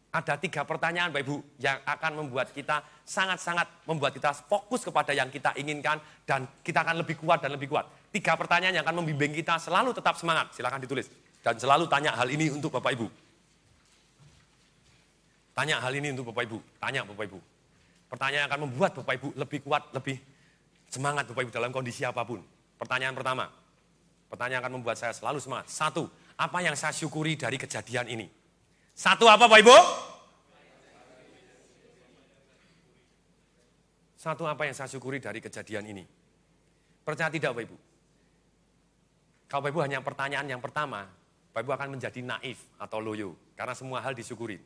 Ada 3 pertanyaan Bapak Ibu yang akan membuat kita sangat-sangat membuat kita fokus kepada yang kita inginkan dan kita akan lebih kuat dan lebih kuat. 3 pertanyaan yang akan membimbing kita selalu tetap semangat. Silakan ditulis dan selalu tanya hal ini untuk Bapak Ibu. Tanya hal ini untuk Bapak Ibu. Tanya Bapak Ibu. Pertanyaan yang akan membuat Bapak Ibu lebih kuat, lebih semangat Bapak Ibu dalam kondisi apapun. Pertanyaan pertama. Pertanyaan akan membuat saya selalu semangat. 1. Apa yang saya syukuri dari kejadian ini? 1 apa Bapak Ibu? 1 apa yang saya syukuri dari kejadian ini? Percaya tidak Bapak Ibu? Kalau Bapak Ibu hanya pertanyaan yang pertama, Bapak Ibu akan menjadi naif atau loyo. Karena semua hal disyukuri.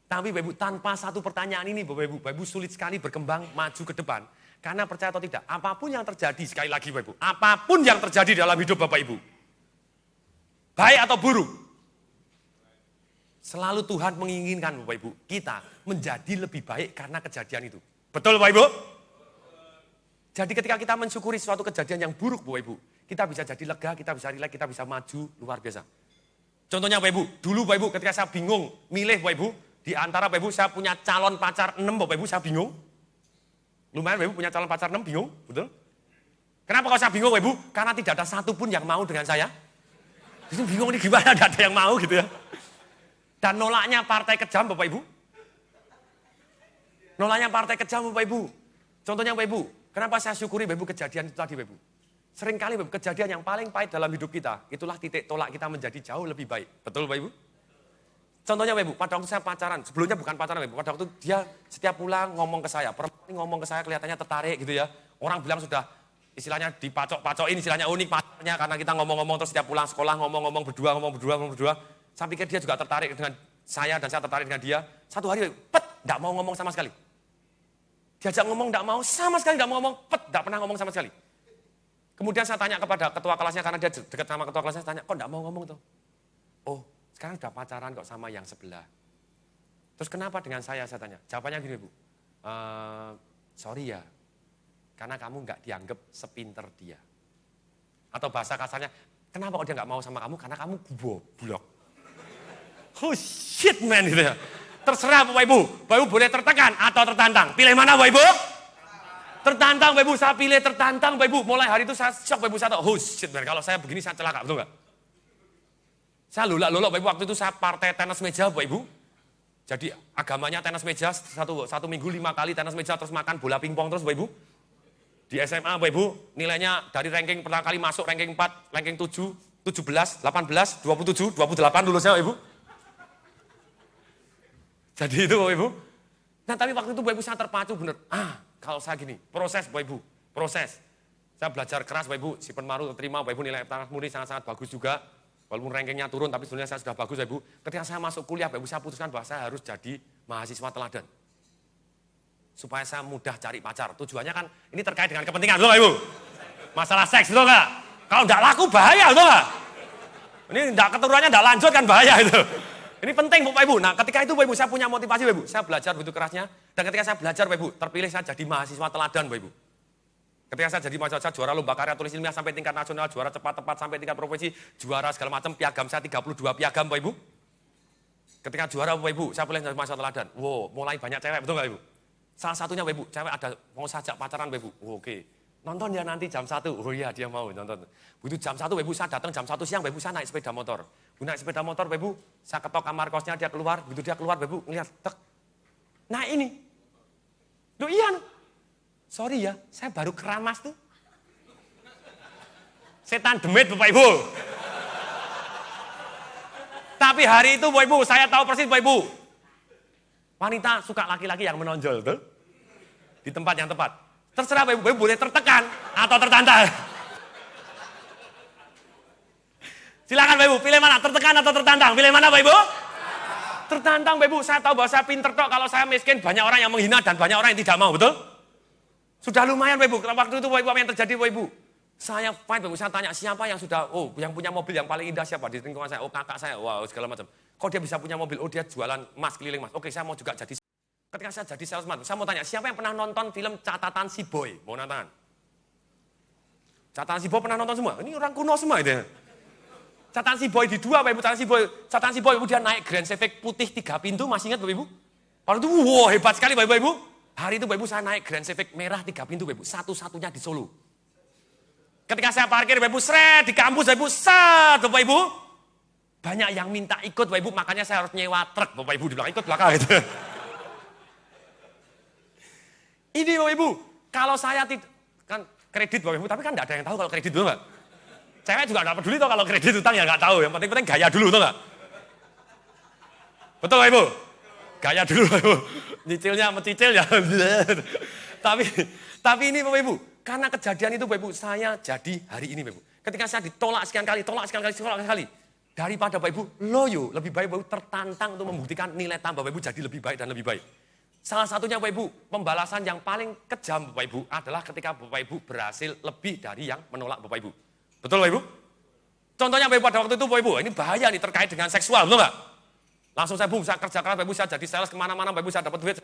Tapi Bapak Ibu tanpa 1 pertanyaan ini Bapak Ibu sulit sekali berkembang maju ke depan. Karena percaya atau tidak, apapun yang terjadi, sekali lagi Bapak Ibu, apapun yang terjadi dalam hidup Bapak Ibu, baik atau buruk, selalu Tuhan menginginkan Bapak Ibu, kita menjadi lebih baik karena kejadian itu. Betul Bapak Ibu? Jadi ketika kita mensyukuri suatu kejadian yang buruk Bapak Ibu, kita bisa jadi lega, kita bisa rileks, kita bisa maju luar biasa. Contohnya Bapak Ibu, dulu Bapak Ibu ketika saya bingung milih Bapak Ibu, di antara Bapak Ibu saya punya calon pacar 6 Bapak Ibu, saya bingung. Lumayan Bapak Ibu punya calon pacar 6, bingung, betul? Kenapa kalau saya bingung Bapak Ibu? Karena tidak ada satu pun yang mau dengan saya. Itu bingung ini gimana, tidak ada yang mau gitu ya. Dan nolaknya partai kejam Bapak Ibu. Nolaknya partai kejam Bapak Ibu. Contohnya Bapak Ibu, kenapa saya syukuri Bapak Ibu kejadian itu tadi Bapak Ibu. Seringkali Bapak Ibu kejadian yang paling pahit dalam hidup kita, itulah titik tolak kita menjadi jauh lebih baik. Betul Bapak Ibu? Contohnya Bapak Ibu, pada waktu saya pacaran, sebelumnya bukan pacaran Bapak Ibu, pada waktu dia setiap pulang ngomong ke saya, perempuan ngomong ke saya kelihatannya tertarik gitu ya. Orang bilang sudah istilahnya dipacok-pacokin, istilahnya unik pacarnya karena kita ngomong-ngomong terus setiap pulang sekolah ngomong-ngomong berdua. Saya pikir dia juga tertarik dengan saya dan saya tertarik dengan dia. Satu hari, enggak mau ngomong sama sekali. Diajak ngomong enggak mau, sama sekali enggak mau ngomong, enggak pernah ngomong sama sekali. Kemudian saya tanya kepada ketua kelasnya karena dia dekat sama ketua kelasnya, saya tanya, kok enggak mau ngomong tuh? Oh, sekarang udah pacaran kok sama yang sebelah. Terus kenapa dengan saya tanya? Jawabannya gini Bu, sorry ya, karena kamu nggak dianggap sepinter dia. Atau bahasa kasarnya, kenapa kok dia nggak mau sama kamu? Karena kamu goblok. Oh shit man gitu ya. Terserah Bapak Ibu boleh tertekan atau tertantang. Pilih mana Bapak Ibu? Tertantang Bapak Ibu, saya pilih tertantang Bapak Ibu. Mulai hari itu saya shock Bapak Ibu, saya tahu, oh shit man, kalau saya begini saya celaka, betul nggak? Saya lolak Bapak Ibu, waktu itu saya partai tenis meja Bapak Ibu. Jadi agamanya tenis meja, satu minggu 5 kali tenis meja, terus makan bola pingpong terus Bapak Ibu. Di SMA Bapak Ibu, nilainya dari ranking pertama kali masuk ranking 4, ranking 7, 17, 18, 27, 28 lulusnya Bapak Ibu. Jadi itu Bapak Ibu. Nah tapi waktu itu Bapak Ibu saya terpacu bener. Kalau saya gini, proses Bapak Ibu, proses. Saya belajar keras Bapak Ibu, si penmaru terima Bapak Ibu nilai tanah murni sangat-sangat bagus juga. Walaupun rankingnya turun, tapi sebenarnya saya sudah bagus Bapak Ibu. Ketika saya masuk kuliah Bapak Ibu, saya putuskan bahwa saya harus jadi mahasiswa teladan. Supaya saya mudah cari pacar. Tujuannya kan ini terkait dengan kepentingan, betul Bapak Ibu? Masalah seks, betul nggak? Kalau nggak laku bahaya, betul nggak? Ini nggak keturunannya nggak lanjut kan bahaya itu. Ini penting Bapak Ibu. Nah ketika itu Bapak Ibu saya punya motivasi Bapak Ibu. Saya belajar begitu kerasnya. Dan ketika saya belajar Bapak Ibu, terpilih saya jadi mahasiswa teladan Bapak Ibu. Ketika saya jadi mahasiswa, saya juara lomba karya tulis ilmiah sampai tingkat nasional, juara cepat tepat sampai tingkat provinsi, juara segala macam, piagam saya 32 piagam Bapak Ibu. Ketika juara Bapak Ibu, saya pilih jadi mahasiswa teladan. Wow, mulai banyak cewek, betul nggak Ibu? Salah satunya Bapak Ibu, cewek ada mau sajak pacaran Bapak Ibu. Oke. Nonton ya nanti jam 1. Oh iya dia mau nonton. Begitu jam 1 Bapak Ibu, saya datang jam 1 siang Bapak Ibu, saya naik sepeda motor. Naik sepeda motor Bapak Ibu, saya ketok kamar kosnya, dia keluar. Begitu dia keluar Bapak Ibu, ngeliat, tek. Nah ini. Loh iya. Sorry ya, saya baru keramas tuh. Setan demit Bapak Ibu. Tapi hari itu Bapak Ibu, saya tahu persis Bapak Ibu. Wanita suka laki-laki yang menonjol tuh. Di tempat yang tepat. Terserah Bapak Ibu boleh tertekan atau tertantang. Silakan Bapak Ibu, pilih mana? Tertekan atau tertantang? Pilih mana Bapak Ibu? Tertantang Bapak Ibu, saya tahu bahwa saya pinter tok, kalau saya miskin banyak orang yang menghina dan banyak orang yang tidak mau, betul? Sudah lumayan Bapak Ibu, waktu itu Bapak Ibu apa yang terjadi Bapak Ibu? Saya fight Bapak Ibu, saya tanya siapa yang sudah, yang punya mobil yang paling indah siapa di lingkungan saya? Oh kakak saya, wow segala macam. Kok dia bisa punya mobil? Oh dia jualan emas, keliling emas. Oke saya mau juga jadi. Ketika saya jadi salesman, saya mau tanya, siapa yang pernah nonton film Catatan Si Boy? Mau nonton? Catatan Si Boy pernah nonton semua? Ini orang kuno semua itu ya. catatan si boy di 2 Bapak Ibu, catatan si boy Ibu, dia naik Grand Civic putih 3 pintu, masih ingat Bapak Ibu? Waktu itu wow hebat sekali Bapak Ibu. Hari itu Bapak Ibu saya naik Grand Civic merah 3 pintu Bapak Ibu, satu-satunya di Solo. Ketika saya parkir Bapak Ibu, di kampus Bapak Ibu, Bapak Ibu. Banyak yang minta ikut Bapak Ibu, makanya saya harus nyewa truk Bapak Ibu, dibilang ikut belakang gitu. Ini Bapak Ibu, kalau saya kan kredit Bapak Ibu, tapi kan enggak ada yang tahu kalau kredit itu Mbak. Cewek juga enggak peduli tuh kalau kredit utang ya enggak tahu, yang penting gaya dulu tuh enggak. Betul Bapak Ibu? Gaya dulu Bapak Ibu. Nyicilnya mencicil ya. Tapi ini Bapak Ibu, karena kejadian itu Bapak Ibu, saya jadi hari ini Bapak Ibu. Ketika saya ditolak sekian kali, daripada Bapak Ibu loyo, lebih baik Bapak Ibu tertantang untuk membuktikan nilai tambah Bapak Ibu jadi lebih baik dan lebih baik. Salah satunya Bapak Ibu, pembalasan yang paling kejam Bapak Ibu adalah ketika Bapak Ibu berhasil lebih dari yang menolak Bapak Ibu. Betul Bapak Ibu? Contohnya Bapak Ibu pada waktu itu Bapak Ibu, ini bahaya nih terkait dengan seksual, betul nggak? Langsung saya saya kerja keras Bapak Ibu, saya jadi sales kemana-mana Bapak Ibu, saya dapat duit,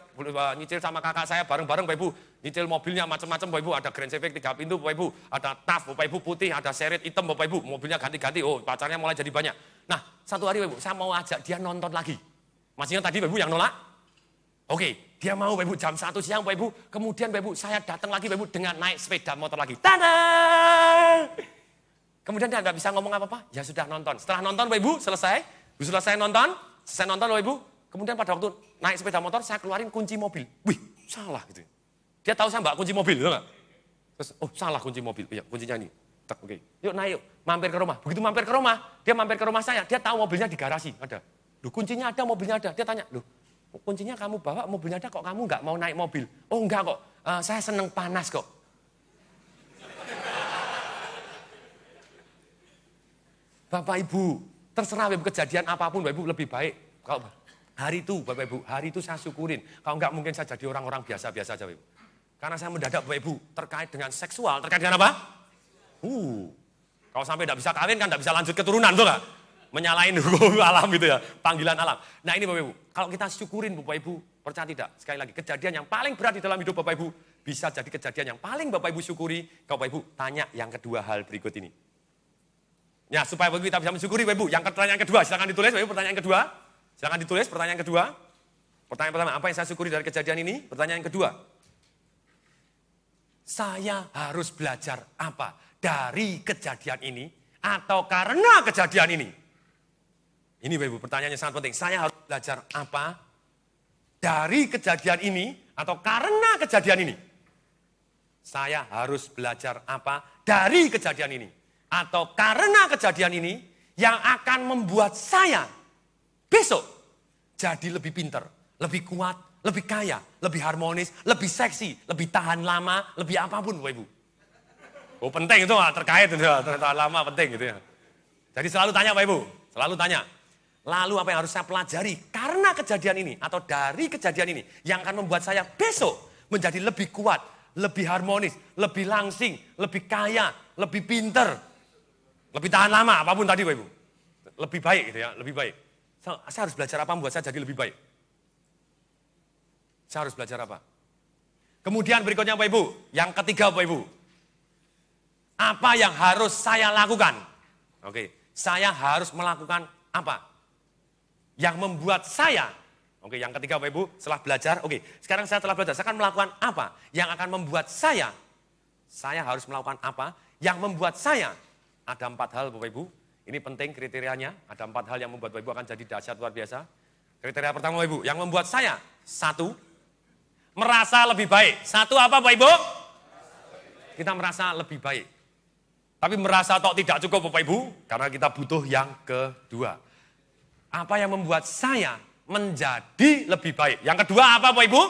nyicil sama kakak saya bareng-bareng Bapak Ibu, nyicil mobilnya macam-macam Bapak Ibu, ada Grand Civic 3 pintu Bapak Ibu, ada TAF Bapak Ibu putih, ada seret hitam Bapak Ibu, mobilnya ganti-ganti, oh pacarnya mulai jadi banyak. Nah satu hari Bapak Ibu, saya mau ajak dia nonton lagi. Masih ingat tadi Bapak Ibu yang nolak? Oke, dia mau Bapak Ibu jam 1 siang Bapak Ibu, kemudian Bapak Ibu saya datang lagi Bapak Ibu dengan naik sepeda motor lagi. Tada! Kemudian dia nggak bisa ngomong apa-apa, ya sudah nonton. Setelah nonton Bapak Ibu selesai nonton Bapak Ibu, kemudian pada waktu naik sepeda motor saya keluarin kunci mobil. Wih, salah gitu. Dia tahu saya mbak kunci mobil, gitu enggak? Terus, oh salah kunci mobil, iya kuncinya ini. Oke, yuk naik yuk, mampir ke rumah. Begitu mampir ke rumah, dia mampir ke rumah saya, dia tahu mobilnya di garasi, ada. Loh kuncinya ada, mobilnya ada. Dia tanya, loh kuncinya kamu bawa, mobilnya ada kok kamu nggak mau naik mobil? Oh enggak kok, saya seneng panas kok. Bapak Ibu, terserah Bapak Ibu kejadian apapun Bapak Ibu lebih baik. Kalau hari itu Bapak Ibu, hari itu saya syukurin. Kalau enggak mungkin saya jadi orang-orang biasa-biasa saja Bapak Ibu. Karena saya mendadak Bapak Ibu terkait dengan seksual, terkait dengan apa? Kalau sampai tidak bisa kawin kan tidak bisa lanjut keturunan tuh enggak? Menyalahin hukum alam gitu ya, panggilan alam. Nah ini Bapak Ibu, kalau kita syukurin Bapak Ibu, percaya tidak? Sekali lagi, kejadian yang paling berat di dalam hidup Bapak Ibu, bisa jadi kejadian yang paling Bapak Ibu syukuri, kalau Bapak Ibu tanya yang kedua hal berikut ini. Ya supaya Bapak Ibu kita bisa mensyukuri Bapak Ibu. Yang pertanyaan kedua, silakan ditulis Bapak Ibu pertanyaan kedua. Silakan ditulis pertanyaan kedua. Pertanyaan pertama, apa yang saya syukuri dari kejadian ini? Pertanyaan yang kedua. Saya harus belajar apa dari kejadian ini atau karena kejadian ini? Ini Bapak Ibu, pertanyaannya sangat penting. Saya harus belajar apa dari kejadian ini atau karena kejadian ini? Saya harus belajar apa dari kejadian ini atau karena kejadian ini yang akan membuat saya besok jadi lebih pinter, lebih kuat, lebih kaya, lebih harmonis, lebih seksi, lebih tahan lama, lebih apapun Bapak Ibu. Oh penting itu terkait itu, tahan lama penting gitu ya. Jadi selalu tanya Bapak Ibu, selalu tanya. Lalu apa yang harus saya pelajari karena kejadian ini atau dari kejadian ini yang akan membuat saya besok menjadi lebih kuat, lebih harmonis, lebih langsing, lebih kaya, lebih pinter, lebih tahan lama apapun tadi Bapak Ibu. Lebih baik gitu ya, lebih baik. Saya harus belajar apa membuat saya jadi lebih baik? Saya harus belajar apa? Kemudian berikutnya Bapak Ibu, yang ketiga Bapak Ibu. Apa yang harus saya lakukan? Oke, saya harus melakukan apa? Yang membuat saya, oke yang ketiga Bapak Ibu, setelah belajar, oke sekarang saya telah belajar, saya akan melakukan apa? Yang akan membuat saya harus melakukan apa? Yang membuat saya, ada 4 hal Bapak Ibu, ini penting kriterianya, ada 4 hal yang membuat Bapak Ibu akan jadi dahsyat luar biasa. Kriteria pertama Bapak Ibu, yang membuat saya, 1, merasa lebih baik. 1 apa Bapak Ibu? Kita merasa lebih baik. Tapi merasa tok tidak cukup Bapak Ibu, karena kita butuh yang kedua. Apa yang membuat saya menjadi lebih baik? Yang kedua apa Bapak Ibu?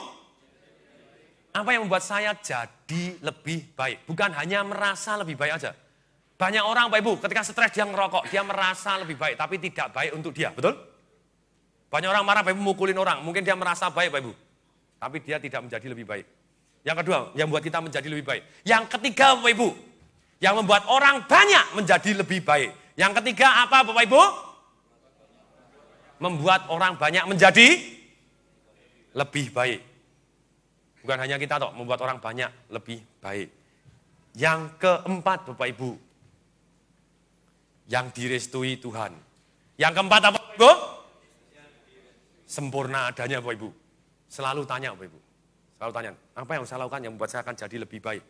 Apa yang membuat saya jadi lebih baik? Bukan hanya merasa lebih baik aja. Banyak orang Bapak Ibu ketika stres dia ngerokok, dia merasa lebih baik tapi tidak baik untuk dia, betul? Banyak orang marah Bapak Ibu mukulin orang, mungkin dia merasa baik Bapak Ibu. Tapi dia tidak menjadi lebih baik. Yang kedua, yang membuat kita menjadi lebih baik. Yang ketiga Bapak Ibu, yang membuat orang banyak menjadi lebih baik. Yang ketiga apa Bapak Ibu? Membuat orang banyak menjadi lebih baik. Bukan hanya kita toh, membuat orang banyak lebih baik. Yang keempat Bapak Ibu. Yang direstui Tuhan. Yang keempat apa Bapak Ibu? Sempurna adanya Bapak Ibu. Selalu tanya Bapak Ibu. Selalu tanya, apa yang saya lakukan yang membuat saya akan jadi lebih baik?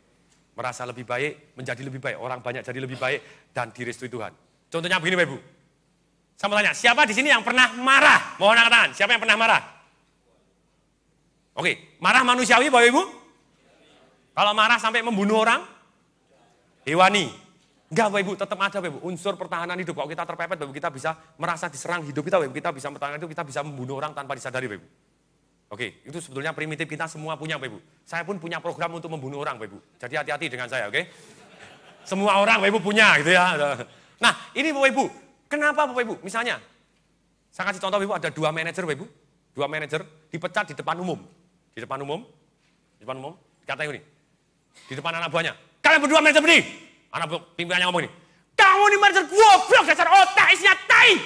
Merasa lebih baik, menjadi lebih baik. Orang banyak jadi lebih baik dan direstui Tuhan. Contohnya begini Bapak Ibu. Saya mau tanya, siapa di sini yang pernah marah? Mohon angkat tangan, siapa yang pernah marah? Oke, marah manusiawi Bapak Ibu? Kalau marah sampai membunuh orang? Hewani. Enggak Bapak Ibu, tetap ada Bapak Ibu. Unsur pertahanan hidup. Kalau kita terpepet Bapak Ibu, kita bisa merasa diserang hidup kita Bapak Ibu. Kita bisa mempertahankan hidup, kita bisa membunuh orang tanpa disadari Bapak Ibu. Oke, itu sebetulnya primitif kita semua punya Bapak Ibu. Saya pun punya program untuk membunuh orang Bapak Ibu. Jadi hati-hati dengan saya, oke? Semua orang Bapak Ibu punya gitu ya. Nah, ini Bapak Ibu. Kenapa Bapak Ibu? Misalnya, saya kasih contoh Bapak Ibu, ada 2 manajer Bapak Ibu. 2 manajer dipecat di depan umum. Di depan umum, katanya ini. Di depan anak buahnya. Kalian berdua manajer berdiri. Anak pimpinannya ngomong ini. Kamu ini manajer goblok, dasar otak isinya tai.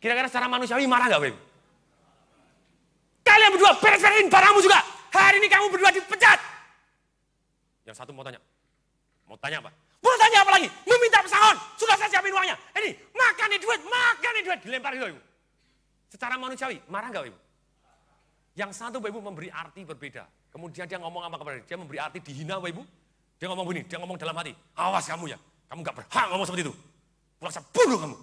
Kira-kira secara manusiawi marah gak Bapak Ibu? Kalian berdua beres-beresin barangmu juga. Hari ini kamu berdua dipecat. Yang satu mau tanya. Mau tanya apa? Mau tanya apa lagi? Meminta pesangon. Sudah saya siapin uangnya. Ini, makan nih duit. Dilempar gitu Ibu. Secara manusiawi, marah gak Ibu? Yang satu Bapak Ibu memberi arti berbeda. Kemudian dia ngomong apa kepada dia? Dia memberi arti dihina Bapak Ibu. Dia ngomong begini, dia ngomong dalam hati. Awas kamu ya, kamu gak berhak ngomong seperti itu. Pulang saya bunuh kamu.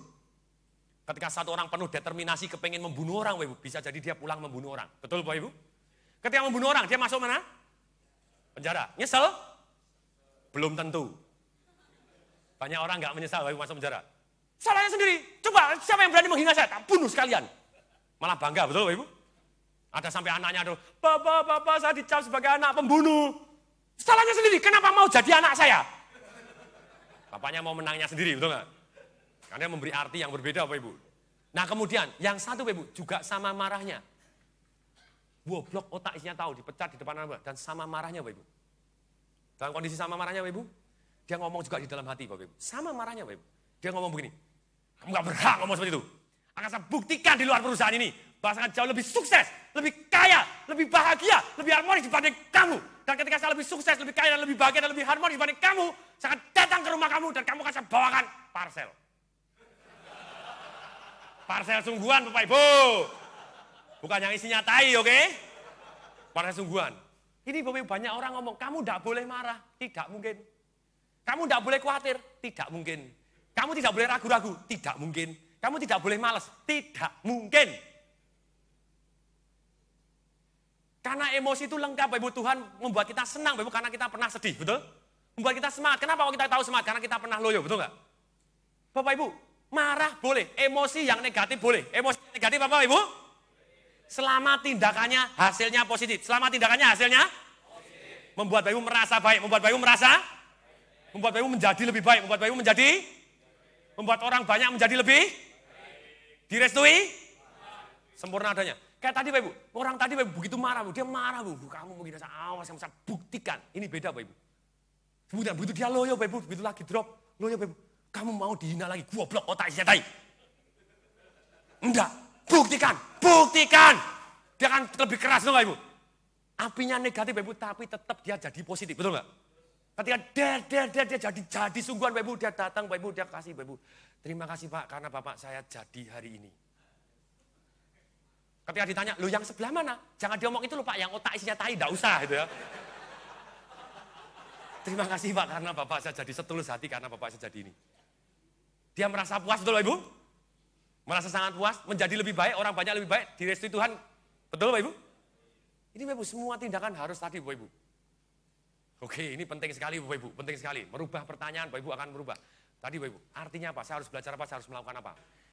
Ketika satu orang penuh determinasi kepengen membunuh orang Bapak Ibu. Bisa jadi dia pulang membunuh orang. Betul Bapak Ibu? Ketika membunuh orang, dia masuk mana? Penjara. Nyesel? Belum tentu. Banyak orang gak menyesal Bapak Ibu masuk penjara. Salahnya sendiri. Coba siapa yang berani menghina saya? Tak bunuh sekalian. Malah bangga, betul Bapak Ibu? Ada sampai anaknya tuh, Bapak saya dicap sebagai anak pembunuh. Salahnya sendiri, kenapa mau jadi anak saya? Bapaknya mau menangnya sendiri, betul nggak? Karena memberi arti yang berbeda Bapak Ibu. Nah kemudian, yang satu Bapak Ibu, juga sama marahnya. Goblok otak isinya tahu, dipecat di depan anak dan sama marahnya Bapak Ibu. Dalam kondisi sama marahnya Bapak Ibu, dia ngomong juga di dalam hati Bapak Ibu. Sama marahnya Bapak Ibu. Dia ngomong begini, kamu nggak berhak ngomong seperti itu. Akan saya buktikan di luar perusahaan ini, bahwa saya jauh lebih sukses, lebih kaya, lebih bahagia, lebih harmonis dibanding kamu. Dan ketika saya lebih sukses, lebih kaya, dan lebih bahagia, dan lebih harmonis dibanding kamu, saya akan datang ke rumah kamu dan kamu akan saya bawakan parsel. Parsel sungguhan Bapak Ibu. Bukan yang isinya tai, oke? Parsel sungguhan. Ini Bapak Ibu banyak orang ngomong, kamu tidak boleh marah. Tidak mungkin. Kamu tidak boleh khawatir. Tidak mungkin. Kamu tidak boleh ragu-ragu. Tidak mungkin. Kamu tidak boleh malas. Tidak mungkin. Karena emosi itu lengkap, Bapak Ibu. Tuhan membuat kita senang, Bapak Ibu, karena kita pernah sedih, betul? Membuat kita semangat. Kenapa kalau kita tahu semangat? Karena kita pernah loyo, betul nggak? Bapak Ibu, marah boleh, emosi yang negatif boleh. Emosi yang negatif apa Ibu? Selama tindakannya hasilnya positif. Selama tindakannya hasilnya positif. Membuat Bapak Ibu merasa baik, membuat Bapak Ibu merasa, membuat Bapak Ibu menjadi lebih baik, membuat Bapak Ibu menjadi, membuat orang banyak menjadi lebih direstui, sempurna adanya. Kayak tadi Bapak Ibu, orang tadi Bapak Ibu begitu marah, dia marah Bu, kamu mungkin awas yang saya buktikan. Ini beda Bapak Ibu. Kemudian begitu dia loyo Bapak Ibu, begitu lagi drop, loyo Bapak Ibu. Kamu mau dihina lagi, goblok otak isinya tai. Enggak, buktikan. Dia akan lebih keras loh Bapak Ibu. Apinya negatif Bapak Ibu, tapi tetap dia jadi positif, betul nggak? Ketika dia jadi sungguhan Bapak Ibu, dia datang Bapak Ibu, dia kasih Bapak Ibu. Terima kasih Pak, karena Bapak saya jadi hari ini. Ketika ditanya, lo yang sebelah mana? Jangan diomong itu loh Pak, yang otak isinya tai, enggak usah gitu ya. Terima kasih Pak, karena Bapak saya jadi setulus hati, karena Bapak saya jadi ini. Dia merasa puas, betul Bapak Ibu? Merasa sangat puas, menjadi lebih baik, orang banyak lebih baik, direstui Tuhan. Betul Bapak Ibu? Ini Bapak Ibu, semua tindakan harus tadi Bapak Ibu. Oke, ini penting sekali Bapak Ibu, penting sekali. Merubah pertanyaan Bapak Ibu akan merubah. Tadi Bapak Ibu, artinya apa? Saya harus belajar apa? Saya harus melakukan apa?